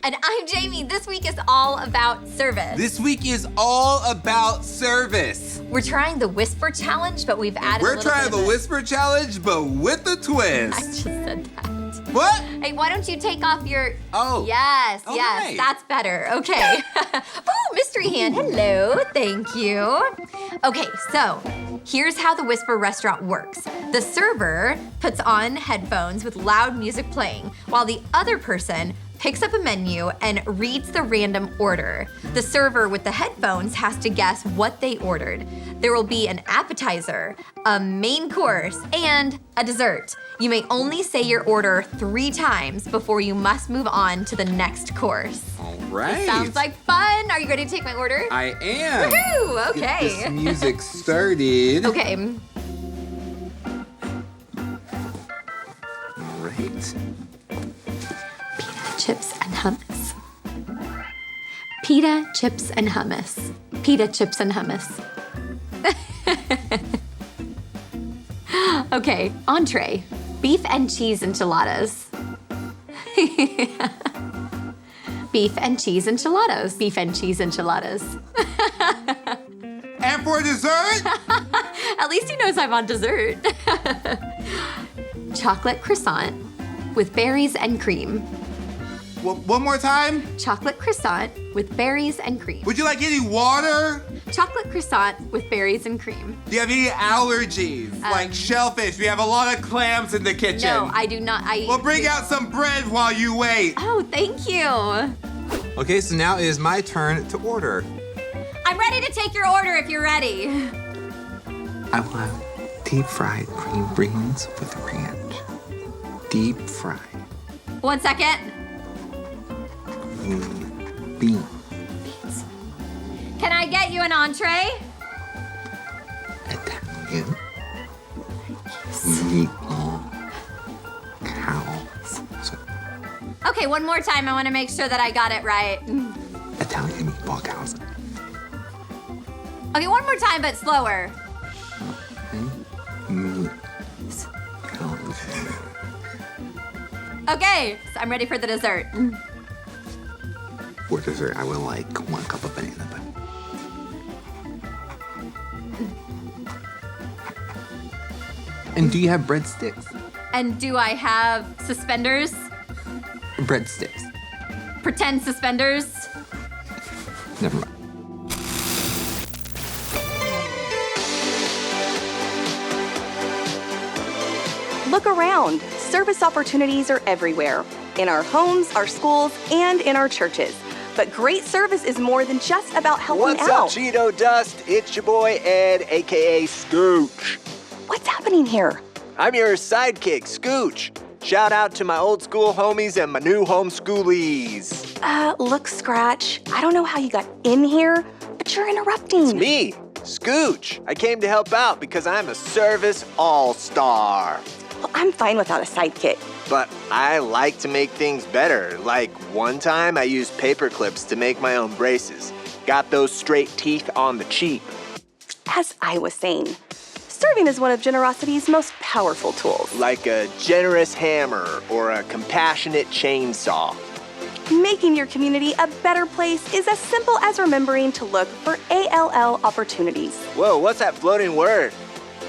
And I'm Jamie. This week is all about service. This week is all about service. We're trying the Whisper Challenge, but we've added a little bit of We're trying the Whisper Challenge, but with the twist. I just said that. What? Hey, why don't you take off your... Oh. Yes, Oh, yes, right. that's better. Okay. Ooh, mystery hand. Hello, thank you. Okay, so here's how the Whisper restaurant works. The server puts on headphones with loud music playing, while the other person picks up a menu and reads the random order. The server with the headphones has to guess what they ordered. There will be an appetizer, a main course, and a dessert. You may only say your order 3 times before you must move on to the next course. All right. Sounds like fun. Are you ready to take my order? I am. Woohoo! Okay. Get this music started. Okay. All right. Pita chips and hummus. Pita chips and hummus. Pita chips and hummus. Okay, entree. Beef and cheese enchiladas. Beef and cheese enchiladas. Beef and cheese enchiladas. And for dessert? At least he knows I'm on dessert. Chocolate croissant with berries and cream. One more time? Chocolate croissant with berries and cream. Would you like any water? Chocolate croissant with berries and cream. Do you have any allergies? Like shellfish? We have a lot of clams in the kitchen. No, I do not. We'll bring out some bread while you wait. Oh, thank you. Okay, so now it is my turn to order. I'm ready to take your order if you're ready. I want deep fried green beans with ranch. Deep fried 1 second. green beans. Can I get you an entree? Italian meatball cows. Okay, one more time. I want to make sure that I got it right. Italian meatball cows. Okay, one more time, but slower. Okay, so I'm ready for the dessert. For dessert, I would like 1 cup of banana bread. And do you have breadsticks? And do I have suspenders? Breadsticks. Pretend suspenders? Never mind. Look around. Service opportunities are everywhere. In our homes, our schools, and in our churches. But great service is more than just about helping What's out. up, Cheeto Dust? It's your boy Ed, aka Scooch. What's happening here? I'm your sidekick, Scooch. Shout out to my old school homies and my new homeschoolies. Look, Scratch, I don't know how you got in here, but you're interrupting. It's me, Scooch. I came to help out because I'm a service all-star. Well, I'm fine without a sidekick. But I like to make things better. Like one time I used paper clips to make my own braces. Got those straight teeth on the cheap. As I was saying, serving is one of generosity's most powerful tools. Like a generous hammer or a compassionate chainsaw. Making your community a better place is as simple as remembering to look for ALL opportunities. Whoa, what's that floating word?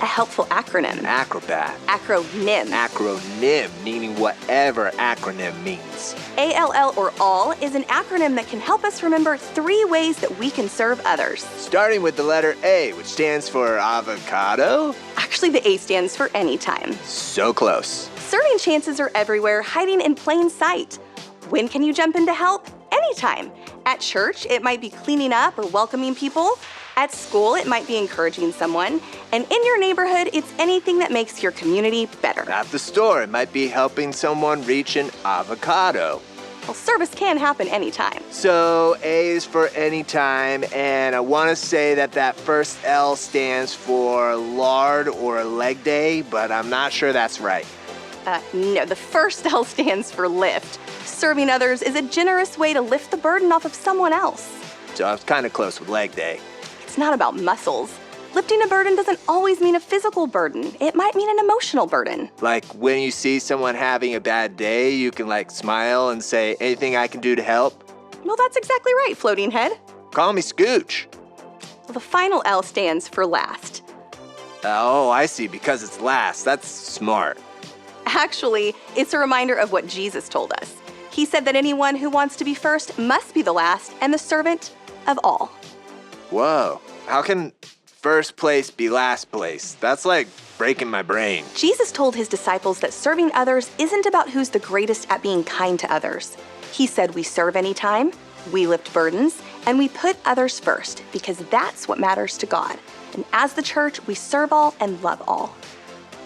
A helpful acronym. An acrobat. Acronym. Acronym, meaning whatever acronym means. ALL or ALL is an acronym that can help us remember 3 ways that we can serve others. Starting with the letter A, which stands for avocado. Actually, the A stands for anytime. So close. Serving chances are everywhere, hiding in plain sight. When can you jump in to help? Anytime. At church, it might be cleaning up or welcoming people. At school, it might be encouraging someone. And in your neighborhood, it's anything that makes your community better. At the store, it might be helping someone reach an avocado. Well, service can happen anytime. So A is for anytime, and I want to say that first L stands for lard or leg day, but I'm not sure that's right. No, the first L stands for lift. Serving others is a generous way to lift the burden off of someone else. So I was kind of close with leg day. It's not about muscles. Lifting a burden doesn't always mean a physical burden. It might mean an emotional burden. Like when you see someone having a bad day, you can like smile and say, anything I can do to help? Well, that's exactly right, Floating Head. Call me Scooch. Well, the final L stands for last. Oh, I see, because it's last. That's smart. Actually, it's a reminder of what Jesus told us. He said that anyone who wants to be first must be the last and the servant of all. Whoa, how can first place be last place? That's like breaking my brain. Jesus told his disciples that serving others isn't about who's the greatest at being kind to others. He said we serve anytime, we lift burdens, and we put others first because that's what matters to God. And as the church, we serve all and love all.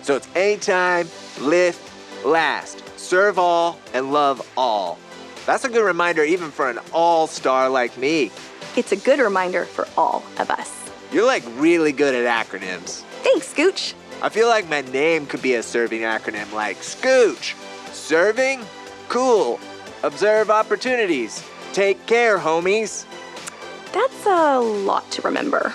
So it's anytime, lift, last. Serve all and love all. That's a good reminder even for an all-star like me. It's a good reminder for all of us. You're like really good at acronyms. Thanks, Scooch. I feel like my name could be a serving acronym like Scooch. Serving? Cool. Observe opportunities. Take care, homies. That's a lot to remember.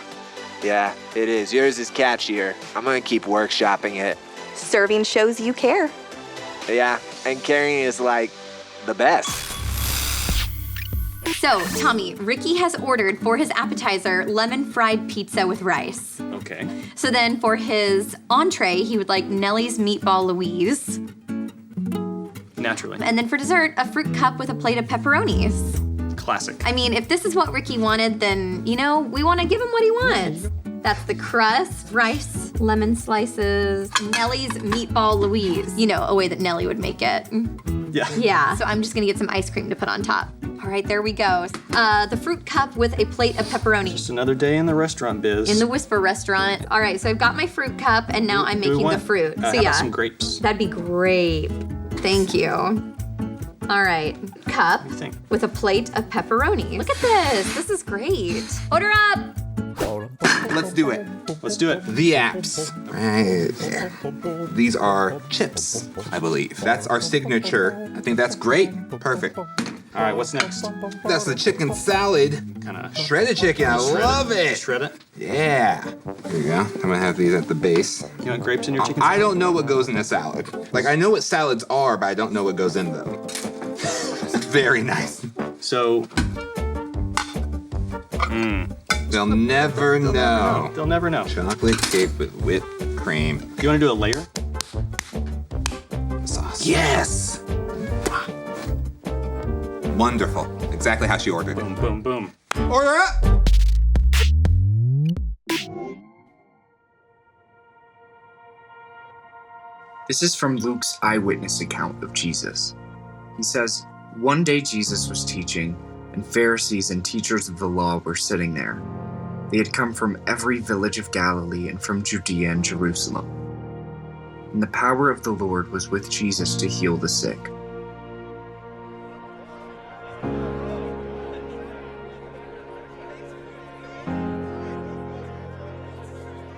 Yeah, it is. Yours is catchier. I'm gonna keep workshopping it. Serving shows you care. Yeah, and caring is like the best. So, Tommy, Ricky has ordered for his appetizer lemon fried pizza with rice. Okay. So then for his entree, he would like Nellie's Meatball Louise. Naturally. And then for dessert, a fruit cup with a plate of pepperonis. Classic. I mean, if this is what Ricky wanted, then, you know, we want to give him what he wants. That's the crust, rice, lemon slices, Nellie's Meatball Louise. You know, a way that Nellie would make it. Yeah. Yeah, so I'm just gonna get some ice cream to put on top. All right, there we go. The fruit cup with a plate of pepperoni. Just another day in the restaurant biz. In the Whisper restaurant. All right, so I've got my fruit cup and now I'm Do we making the want, fruit. So how yeah, about some grapes? that'd be great. Thank you. All right, cup What do you think? with a plate of pepperoni. Look at this, this is great. Order up. Let's do it. Let's do it. The apps. Right there. These are chips, I believe. That's our signature. I think that's great. Perfect. All right, what's next? That's the chicken salad. Kind of Shredded chicken. I love it. Shred it. Yeah. Here you go. I'm gonna have these at the base. You want grapes in your chicken? I don't know what goes in a salad. Like, I know what salads are, but I don't know what goes in them. Very nice. So, They'll never know. they'll never know. Chocolate cake with whipped cream. You want to do a layer? Sauce. Yes! Wonderful. Exactly how she ordered it. Boom, boom, boom. Order up! This is from Luke's eyewitness account of Jesus. He says, "One day Jesus was teaching, and Pharisees and teachers of the law were sitting there. They had come from every village of Galilee and from Judea and Jerusalem. And the power of the Lord was with Jesus to heal the sick.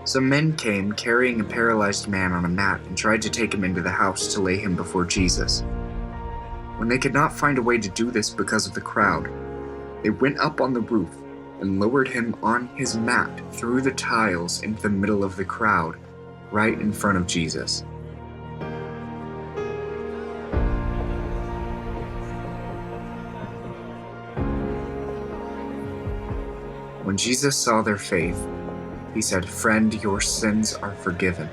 Some men came carrying a paralyzed man on a mat and tried to take him into the house to lay him before Jesus. When they could not find a way to do this because of the crowd, they went up on the roof and lowered him on his mat through the tiles into the middle of the crowd, right in front of Jesus. When Jesus saw their faith, he said, "Friend, your sins are forgiven."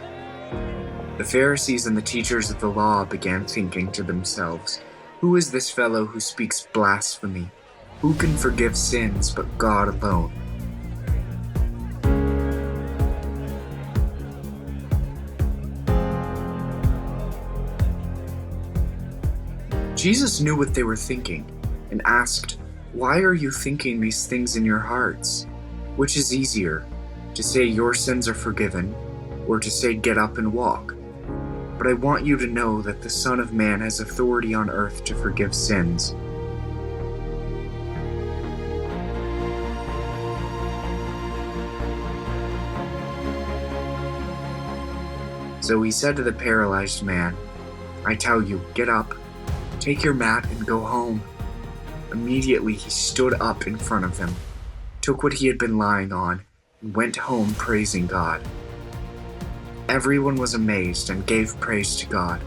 The Pharisees and the teachers of the law began thinking to themselves, "Who is this fellow who speaks blasphemy? Who can forgive sins but God alone?" Jesus knew what they were thinking and asked, "Why are you thinking these things in your hearts? Which is easier, to say your sins are forgiven, or to say get up and walk? But I want you to know that the Son of Man has authority on earth to forgive sins." So he said to the paralyzed man, "I tell you, get up, take your mat and go home." Immediately he stood up in front of them, took what he had been lying on, and went home praising God. Everyone was amazed and gave praise to God.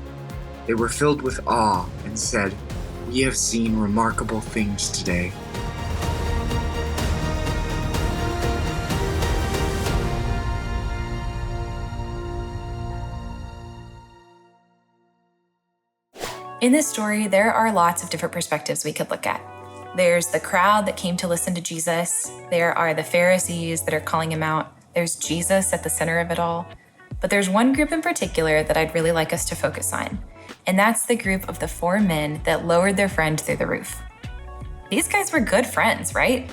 They were filled with awe and said, "We have seen remarkable things today." In this story, there are lots of different perspectives we could look at. There's the crowd that came to listen to Jesus. There are the Pharisees that are calling him out. There's Jesus at the center of it all. But there's one group in particular that I'd really like us to focus on, and that's the group of the 4 men that lowered their friend through the roof. These guys were good friends, right?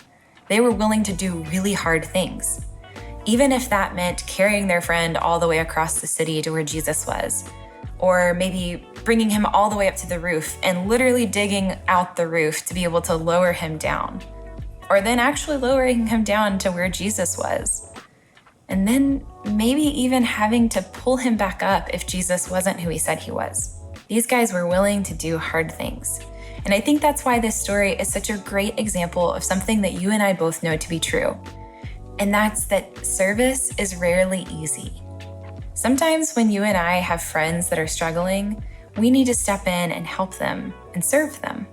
They were willing to do really hard things, even if that meant carrying their friend all the way across the city to where Jesus was, or maybe bringing him all the way up to the roof and literally digging out the roof to be able to lower him down, or then actually lowering him down to where Jesus was. And then maybe even having to pull him back up if Jesus wasn't who he said he was. These guys were willing to do hard things. And I think that's why this story is such a great example of something that you and I both know to be true. And that's that service is rarely easy. Sometimes when you and I have friends that are struggling, we need to step in and help them and serve them.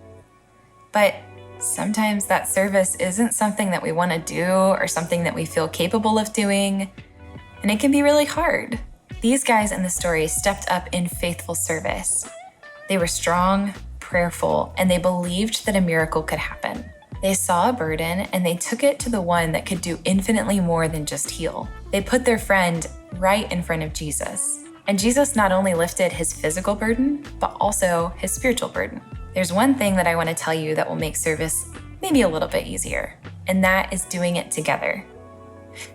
But sometimes that service isn't something that we want to do or something that we feel capable of doing, and it can be really hard. These guys in the story stepped up in faithful service. They were strong, prayerful, and they believed that a miracle could happen. They saw a burden and they took it to the one that could do infinitely more than just heal. They put their friend right in front of Jesus. And Jesus not only lifted his physical burden, but also his spiritual burden. There's one thing that I want to tell you that will make service maybe a little bit easier, and that is doing it together.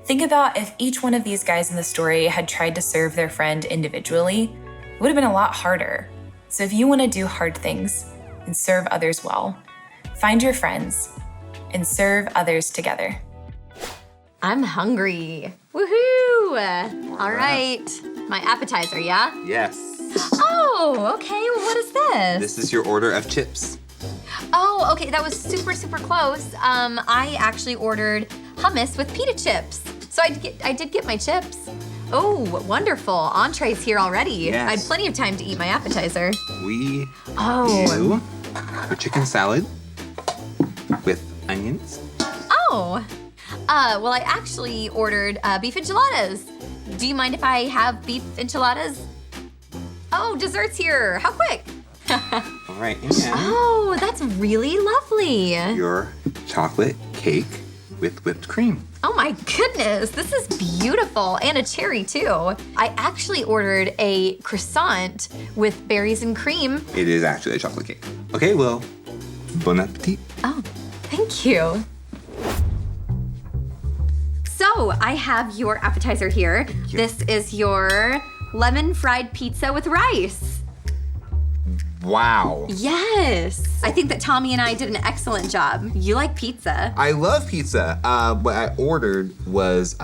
Think about if each one of these guys in the story had tried to serve their friend individually, it would have been a lot harder. So if you want to do hard things and serve others well, find your friends and serve others together. I'm hungry. Woohoo! All right. My appetizer, yeah? Yes. Oh, okay. Well, what is this? This is your order of chips. Oh, okay. That was super, super close. I actually ordered hummus with pita chips. So I did get my chips. Oh, wonderful. Entree's here already. Yes. I had plenty of time to eat my appetizer. We Oh. do a chicken salad with onions. Oh. Well, I actually ordered beef enchiladas. Do you mind if I have beef enchiladas? Oh, dessert's here. How quick? All right, and Oh, that's really lovely. your chocolate cake with whipped cream. Oh my goodness, this is beautiful. And a cherry too. I actually ordered a croissant with berries and cream. It is actually a chocolate cake. Okay, well, bon appetit. Oh, thank you. So I have your appetizer here. you. This is your lemon fried pizza with rice. Wow. Yes. I think that Tommy and I did an excellent job. You like pizza. I love pizza. What I ordered was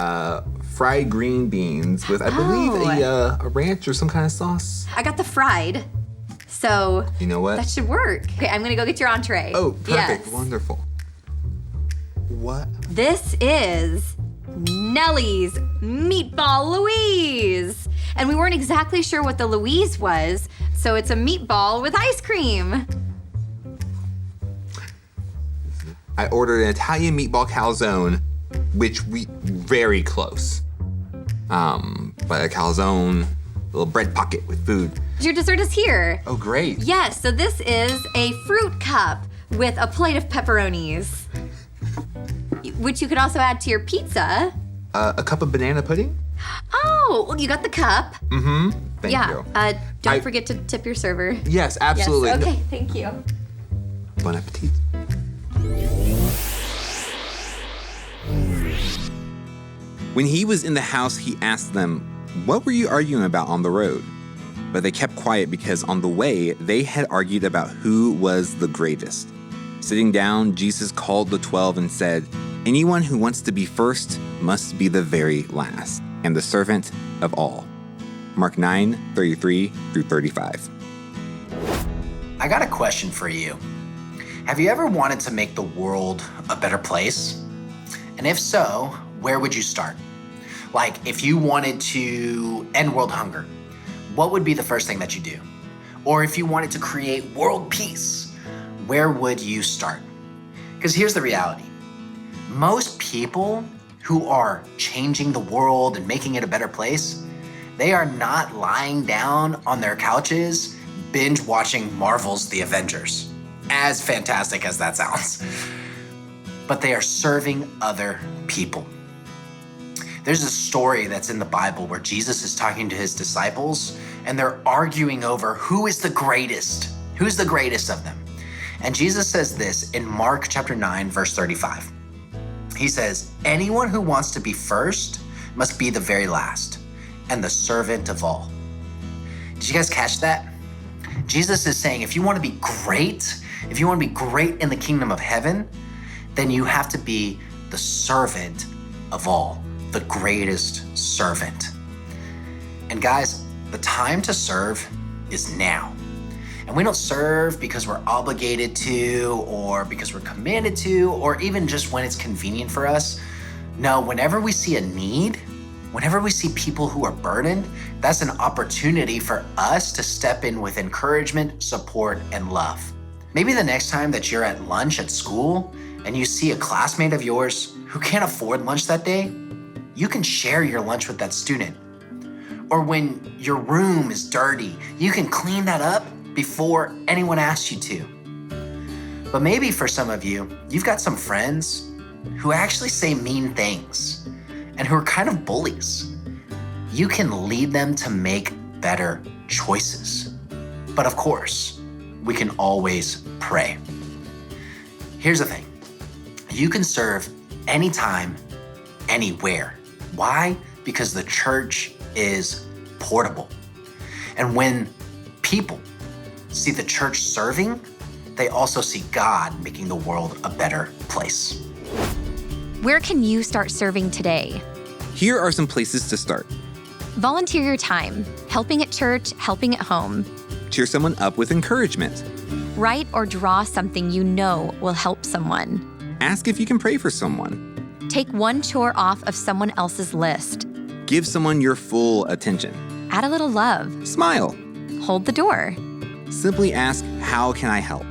fried green beans with, I believe, a ranch or some kind of sauce. I got the fried. So You know what? that should work. Okay, I'm gonna go get your entree. Oh, perfect. Yes. Wonderful. What? This is Nellie's Meatball Louise. And we weren't exactly sure what the Louise was, so it's a meatball with ice cream. I ordered an Italian meatball calzone, which we very close. But a calzone, little bread pocket with food. Your dessert is here. Oh, great. Yes, so this is a fruit cup with a plate of pepperonis, which you could also add to your pizza. A cup of banana pudding? Oh, well, you got the cup. Mm-hmm. Thank you. Don't forget to tip your server. Yes, absolutely. Yes, okay, thank you. Bon appetit. When he was in the house, he asked them, "What were you arguing about on the road?" But they kept quiet because on the way, they had argued about who was the greatest. Sitting down, Jesus called the 12 and said, "Anyone who wants to be first must be the very last, and the servant of all." Mark 9:33 through 35. I got a question for you. Have you ever wanted to make the world a better place? And if so, where would you start? Like, if you wanted to end world hunger, what would be the first thing that you do? Or if you wanted to create world peace, where would you start? Because here's the reality. Most people who are changing the world and making it a better place, they are not lying down on their couches binge watching Marvel's The Avengers, as fantastic as that sounds. But they are serving other people. There's a story that's in the Bible where Jesus is talking to his disciples and they're arguing over who is the greatest. Who's the greatest of them? And Jesus says this in Mark chapter 9, verse 35. He says, anyone who wants to be first must be the very last and the servant of all. Did you guys catch that? Jesus is saying, if you want to be great, if you want to be great in the kingdom of heaven, then you have to be the servant of all, the greatest servant. And guys, the time to serve is now. And we don't serve because we're obligated to, or because we're commanded to, or even just when it's convenient for us. No, whenever we see a need, whenever we see people who are burdened, that's an opportunity for us to step in with encouragement, support, and love. Maybe the next time that you're at lunch at school and you see a classmate of yours who can't afford lunch that day, you can share your lunch with that student. Or when your room is dirty, you can clean that up before anyone asks you to. But maybe for some of you, you've got some friends who actually say mean things and who are kind of bullies. You can lead them to make better choices. But of course, we can always pray. Here's the thing. You can serve anytime, anywhere. Why? Because the church is portable. And when people see the church serving, they also see God making the world a better place. Where can you start serving today? Here are some places to start. Volunteer your time, helping at church, helping at home. Cheer someone up with encouragement. Write or draw something you know will help someone. Ask if you can pray for someone. Take one chore off of someone else's list. Give someone your full attention. Add a little love. Smile. Hold the door. Simply ask, how can I help?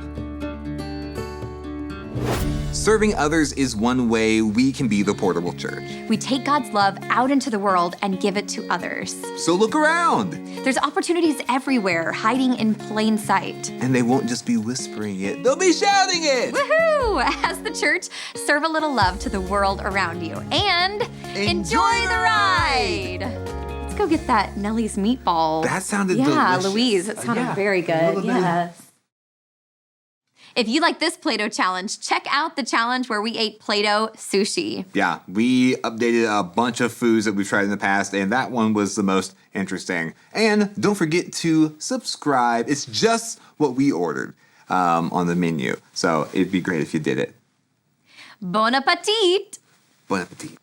Serving others is one way we can be the portable church. We take God's love out into the world and give it to others. So look around. There's opportunities everywhere, hiding in plain sight. And they won't just be whispering it, they'll be shouting it. Woohoo! As the church, serve a little love to the world around you and enjoy the ride! Let's go get that Nellie's meatball. That sounded Yeah, delicious. Louise, it sounded very good. Yes. If you like this Play-Doh challenge, check out the challenge where we ate Play-Doh sushi. Yeah, we updated a bunch of foods that we've tried in the past, and that one was the most interesting. And don't forget to subscribe. It's just what we ordered on the menu. So it'd be great if you did it. Bon appetit! Bon appetit.